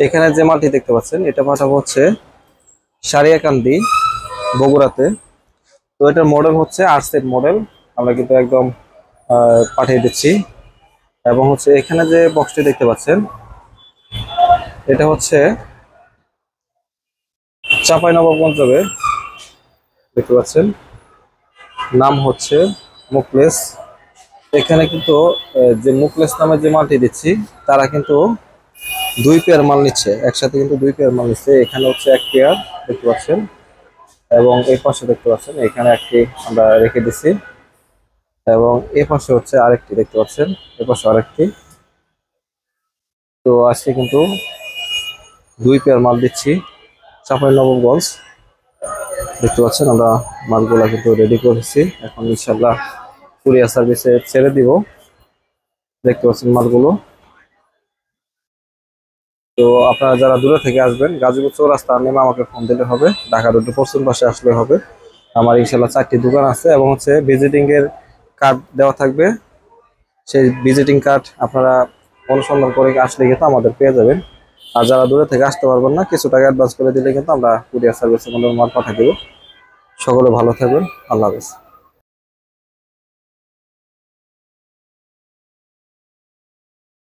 এখানে যে মালটি দেখতে পাচ্ছেন এটা পাঠাবো হচ্ছে সারিয়াকান্দি বগুড়াতে। তো এটার মডেল হচ্ছে 8 সেট মডেল। আমরা কিন্তু একদম পাঠিয়ে দিচ্ছি। এবং হচ্ছে এখানে যে বক্সটি দেখতে পাচ্ছেন এটা হচ্ছে চাঁপাইনবাবগঞ্জের, দেখতে পাচ্ছেন, নাম হচ্ছে মুকলেস। এখানে কিন্তু যে মুকলেস নামে যে মালটি দিচ্ছি তারা কিন্তু 2 পেয়ার মাল নিচ্ছে, একসাথে কিন্তু 2 পেয়ার মাল নিচ্ছে। এখানে হচ্ছে 1 পেয়ার দেখতে পাচ্ছেন, এবং এই পাশে দেখতে পাচ্ছেন এখানে একটি আমরা রেখে দিছি, এবং এই পাশে হচ্ছে আরেকটি দেখতে পাচ্ছেন, এই পাশে আরেকটি। তো আজকে কিন্তু 2 পেয়ার মাল দিচ্ছি চাঁপাইনবাবগঞ্জ। দেখতে পাচ্ছেন আমরা মালগুলা কিন্তু রেডি করেছি, এখন ইনশাল্লাহ কুরিয়ার সার্ভিসে ছেড়ে দিব। দেখতে পাচ্ছেন মালগুলো। তো আপনারা যারা দূরে থেকে আসবেন গাজীপুর চৌরাস্তা নেমে আমাকে ফোন দিলে হবে, ঢাকা রোডের পশ্চিম পাশে আসলে হবে। আমার ইনশাল্লাহ 4টি দোকান আছে, এবং হচ্ছে ভিজিটিং এর কার্ড দেওয়া থাকবে। সেই ভিজিটিং কার্ড আপনারা অনুসন্ধান করে আসলে কিন্তু আমাদের পেয়ে যাবেন। আর যারা দূরে থেকে আসতে পারবেন না, কিছু টাকা অ্যাডভান্স করে দিলে কিন্তু আমরা কুরিয়ার সার্ভিসে মাল পাঠিয়ে দেবো। সকলে ভালো থাকবেন। আল্লাহ হাফেজ।